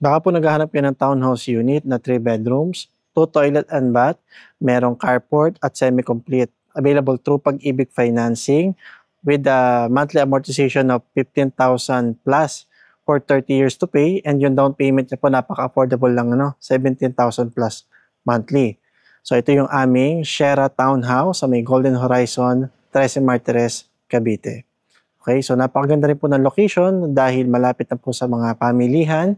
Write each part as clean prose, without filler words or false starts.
Baka po naghahanap kayo ng townhouse unit na 3 bedrooms, 2 toilet and bath, merong carport at semi-complete. Available through Pag-ibig Financing with a monthly amortization of 15,000 plus for 30 years to pay, and yung down payment niya po napaka-affordable lang, 17,000 plus monthly. So ito yung aming Shera Townhouse sa may Golden Horizon, 13 Martires, Cavite. Okay, so napakaganda rin po ng location dahil malapit na po sa mga pamilihan,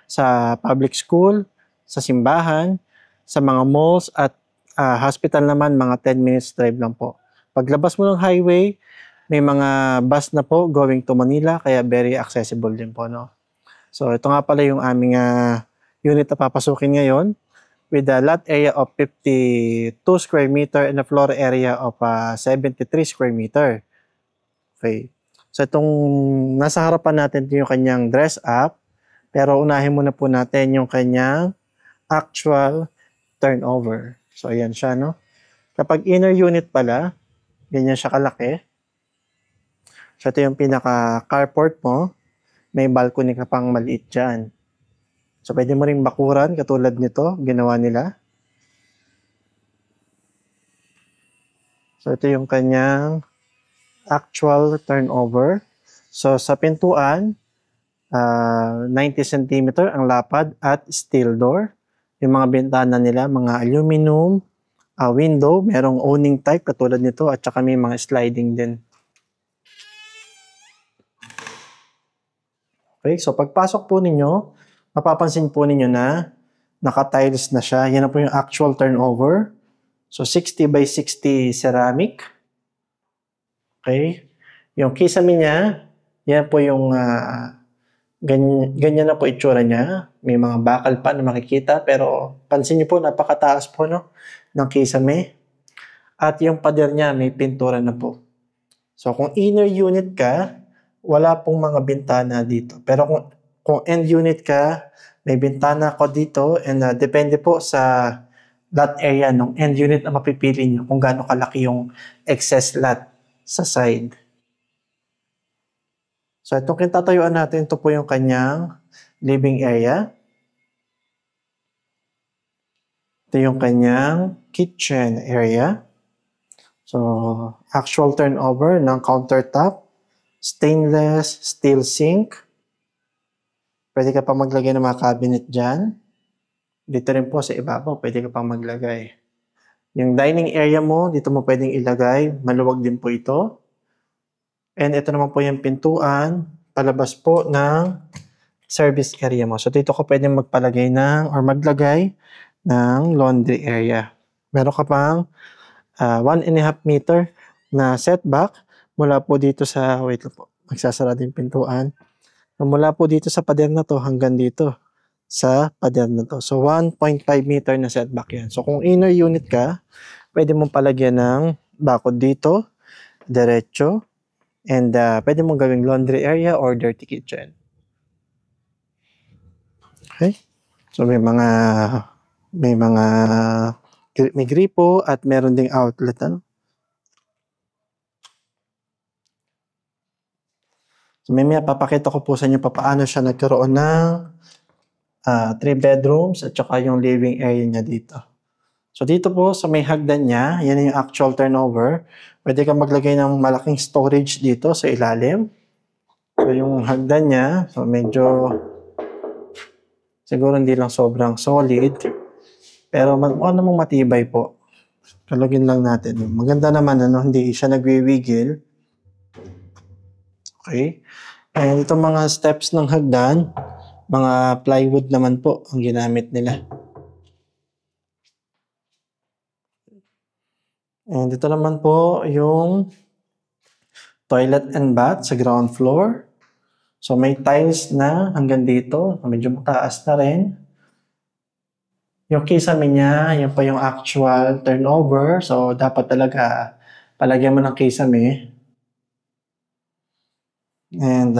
sa public school, sa simbahan, sa mga malls at hospital naman, mga 10 minutes drive lang po. Paglabas mo ng highway, may mga bus na po going to Manila, kaya very accessible din po, no? So ito nga pala yung aming unit na papasukin ngayon with a lot area of 52 square meter and a floor area of 73 square meter. Okay. So itong nasa harapan natin yung kanyang dress up, pero unahin muna po natin yung kanyang actual turnover. So ayan siya, no? Kapag inner unit pala, ganyan siya kalaki. So ito yung pinaka carport mo. May balcony ka pang maliit dyan. So pwede mo ring bakuran katulad nito, ginawa nila. So ito yung kanyang actual turnover. So sa pintuan, 90 cm ang lapad at steel door. Yung mga bintana nila, mga aluminum, window, merong owning type katulad nito at saka may mga sliding din. Okay, so pagpasok po ninyo, mapapansin po ninyo na naka-tiles na siya. Yan na po yung actual turnover. So 60 by 60 ceramic. Okay. Yung kisame niya, yan po yung ganyan na po itsura niya. May mga bakal pa na makikita, pero pansin niyo po, napakataas po, no, ng kisame. At yung pader niya, may pintura na po. So kung inner unit ka, wala pong mga bintana dito. Pero kung end unit ka, may bintana ko dito, and depende po sa lot area ng end unit na mapipili niyo kung gaano kalaki yung excess lot sa side. So itong kintatayuan natin, ito po yung kanyang living area. Ito yung kanyang kitchen area. So actual turnover ng countertop, stainless steel sink. Pwede ka pa maglagay ng mga cabinet dyan. Dito rin po sa ibabaw, pwede ka pa maglagay. Yung dining area mo, dito mo pwedeng ilagay. Maluwag din po ito. And ito naman po yung pintuan, palabas po ng service area mo. So dito ka pwedeng magpalagay or maglagay ng laundry area. Meron ka pang 1.5 meter na setback mula po dito sa, wait lang po, magsasara din pintuan. Mula po dito sa pader na to hanggang dito sa pader na to. So 1.5 meter na setback yan. So kung inner unit ka, pwede mong palagyan ng bakod dito, diretso, and pwede mong gawing laundry area or dirty kitchen. Okay? So may gripo at meron ding outlet, ano? So may papakita ko po sa inyo paano siya nagkaroon ng 3 bedrooms at saka yung living area niya dito. So dito po sa may hagdan niya, yan yung actual turnover. Pwede kang maglagay ng malaking storage dito sa ilalim. So yung hagdan niya, so medyo siguro hindi lang sobrang solid, pero mukhang namang matibay po. Kalugin lang natin. Maganda naman, hindi siya nagwiwigil. Okay. And itong mga steps ng hagdan, mga plywood naman po ang ginamit nila. And ito naman po yung toilet and bath sa ground floor. So may tiles na hanggang dito, medyo mataas na rin. Yung kisame niya, yan pa yung actual turnover. So dapat talaga palagyan mo ng kisame. And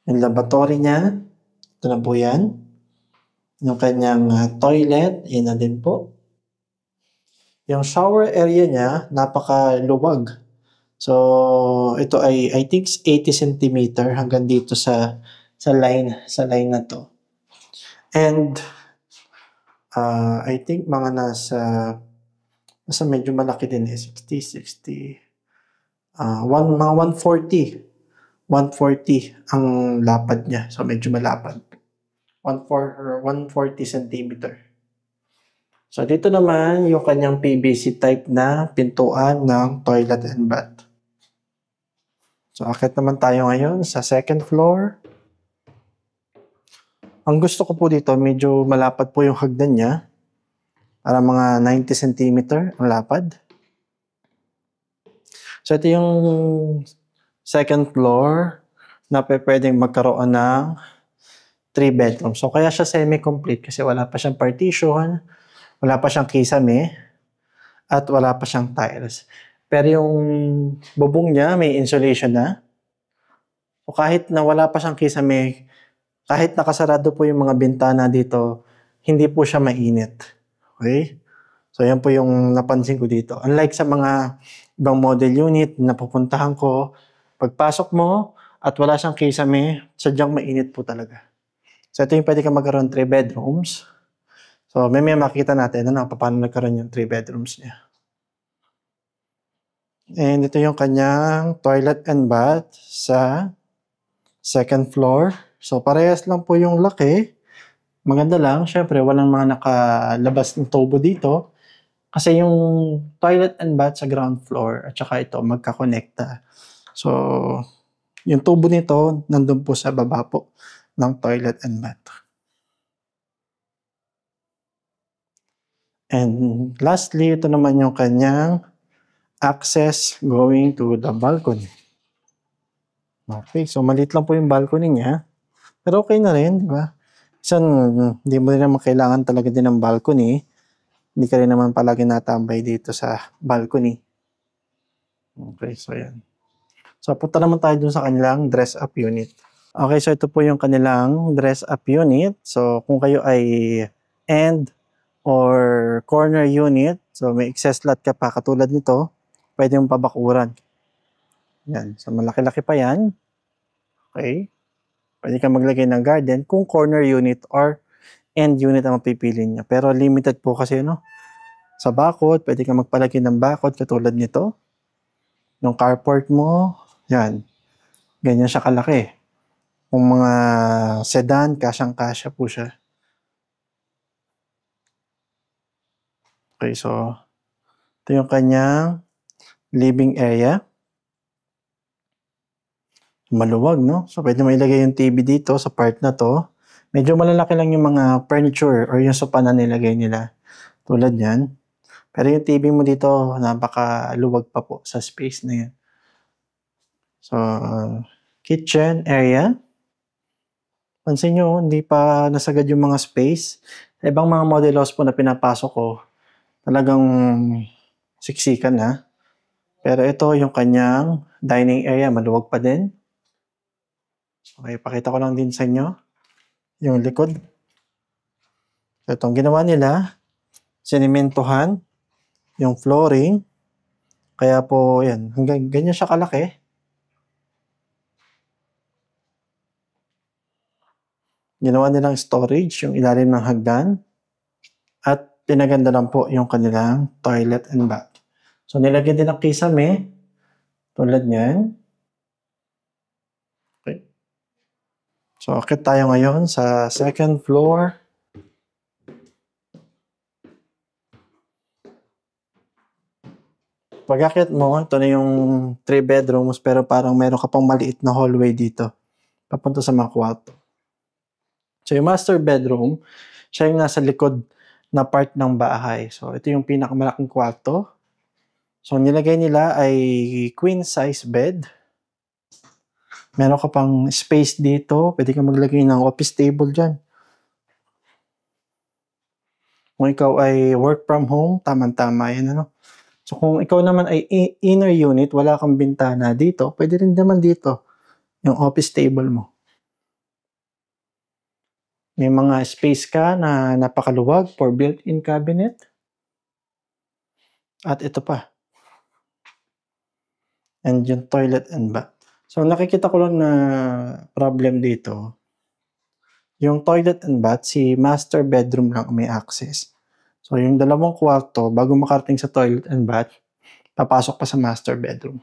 yung lavatory niya, ito na po yan. Yung kanyang toilet, yun na din po. Yung shower area niya, napakaluwag. So ito ay, I think, 80 cm hanggang dito sa line na to. And I think mga nasa medyo malaki din eh, 60, mga 140 ang lapad niya. So medyo malapad. 140 centimeter. So dito naman yung kanyang PVC type na pintuan ng toilet and bath. So akit naman tayo ngayon sa second floor. Ang gusto ko po dito, medyo malapad po yung hagdan niya. Para mga 90 centimeter ang lapad. So ito yung second floor na pwedeng magkaroon ng 3 bedrooms. So kaya siya semi-complete kasi wala pa siyang partition, wala pa siyang kisame, at wala pa siyang tiles. Pero yung bubong niya may insulation na. So kahit na wala pa siyang kisame, kahit nakasarado po yung mga bintana dito, hindi po siya mainit. Okay? So yan po yung napansin ko dito. Unlike sa mga ibang model unit na pupuntahan ko, pagpasok mo at wala siyang kisame, sadyang mainit po talaga. So ito yung pwede ka magkaroon 3 bedrooms. So may makita natin paano nagkaroon yung 3 bedrooms niya. And ito yung kanyang toilet and bath sa second floor. So parehas lang po yung laki. Maganda lang, syempre walang mga nakalabas ng tubo dito. Kasi yung toilet and bath sa ground floor at saka ito magkakonekta. So yung tubo nito nandun po sa baba po ng toilet and bath. And lastly, ito naman yung kanyang access going to the balcony. Okay, so maliit lang po yung balcony niya. Pero okay na rin, di ba? Isang, hindi mo rin naman kailangan talaga din ng balcony. Hindi ka rin naman palagi natambay dito sa balcony. Okay, so yan. So punta naman tayo dun sa kanilang dress-up unit. Okay, so ito po yung kanilang dress-up unit. So kung kayo ay end or corner unit, so may excess lot ka pa katulad nito, pwede mong pabakuran. Yan, so malaki-laki pa yan. Okay. Pwede kang maglagay ng garden kung corner unit or end unit ang mapipili niya. Pero limited po kasi sa bakod, pwede kang magpalagay ng bakod katulad nito. Yung carport mo, yan. Ganyan siya kalaki. Kung mga sedan, kasyang-kasya po siya. Okay, so ito yung kanyang living area. Maluwag, no? So, pwede mo ilagay yung TV dito sa part na to. Medyo malalaki lang yung mga furniture or yung sopa na nilagay nila. Tulad yan. Pero yung TV mo dito, napakaluwag pa po sa space na yan. So, kitchen area. Pansin nyo, hindi pa nasagad yung mga space. Sa ibang mga modelos po na pinapasok ko, talagang siksikan na. Pero ito yung kanyang dining area, maluwag pa din. Okay, pakita ko lang din sa inyo yung likod. So, itong ginawa nila, sinimentohan yung flooring. Kaya po, yan, hanggang ganyan siya kalaki. Ginawa nilang storage yung ilalim ng hagdan. At pinaganda lang po yung kanilang toilet and bath. So, nilagyan din ng kisame. Tulad niyan. Okay. So, akit tayo ngayon sa second floor. Pag-akit mo, ito na yung 3 bedrooms pero parang meron ka pang maliit na hallway dito. Papunta sa mga kwarto. So, yung master bedroom, siya yung nasa likod na part ng bahay. So, ito yung pinakamalaking kwarto. So, nilagay nila ay queen size bed. Meron ka pang space dito. Pwede ka maglagay ng office table dyan. Kung ikaw ay work from home, tama-tama yan. So, kung ikaw naman ay inner unit, wala kang bintana dito, pwede rin naman dito yung office table mo. May mga space ka na napakaluwag for built-in cabinet. At ito pa. And yung toilet and bath. So, nakikita ko lang na problem dito. Yung toilet and bath, si master bedroom lang may access. So, yung dalawang kwarto, bago makarating sa toilet and bath, papasok pa sa master bedroom.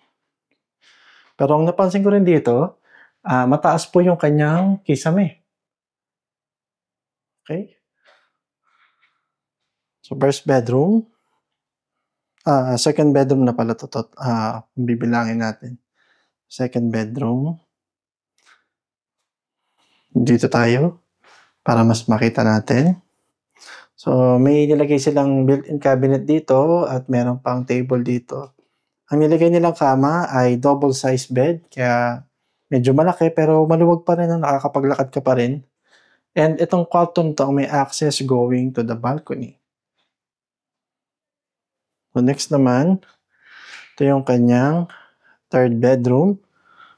Pero ang napansin ko rin dito, mataas po yung kanyang kisame. Okay? So, first bedroom. Second bedroom na pala to. Bibilangin natin. Second bedroom. Dito tayo para mas makita natin. So, may nilagay silang built-in cabinet dito at meron pang table dito. Ang nilagay nilang kama ay double size bed, kaya medyo malaki pero maluwag pa rin, nakakapaglakad ka pa rin. And itong kwarto nito may access going to the balcony. So, next naman, ito yung kanyang third bedroom.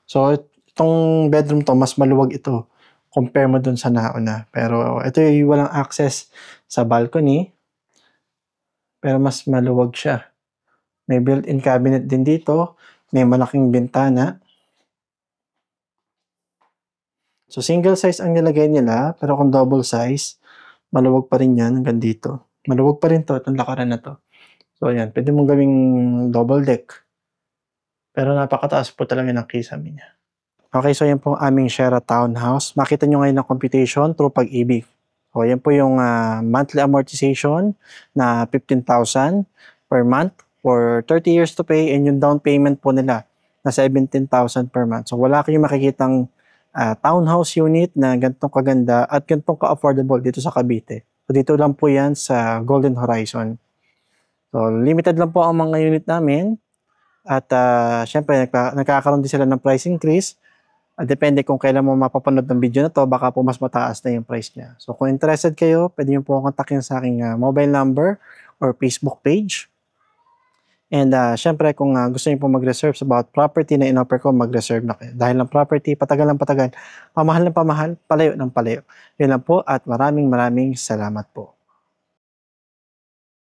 So, itong bedroom to, mas maluwag ito compare mo dun sa nauna. Pero ito yung walang access sa balcony. Pero mas maluwag siya. May built-in cabinet din dito. May malaking bintana. So, single size ang nilagay nila. Pero kung double size, maluwag pa rin yan hanggang dito. Maluwag pa rin to, itong lakaran na to. So, ayan. Pwede mong gawing double deck. Pero napakataas po talaga ng kisame niya. Okay, so yan po ang aming Shera Townhouse. Makita nyo ngayon ang computation through Pag-ibig. So, yan po yung monthly amortization na 15,000 per month for 30 years to pay, and yung down payment po nila na 17,000 per month. So, wala kayong makikitang townhouse unit na ganitong kaganda at ganitong ka-affordable dito sa Cavite. So, dito lang po yan sa Golden Horizon. So, limited lang po ang mga unit namin. At syempre, nagkakaroon din sila ng price increase. Depende kung kailan mo mapapanood ng video na to, baka po mas mataas na yung price niya. So, kung interested kayo, pwede nyo po kontakin sa aking mobile number or Facebook page. And syempre, kung gusto nyo po mag-reserve about property na in-offer ko, mag-reserve na kayo. Dahil ng property, patagal ng patagal, pamahal ng pamahal, palayo ng palayo. Yun lang po at maraming salamat po.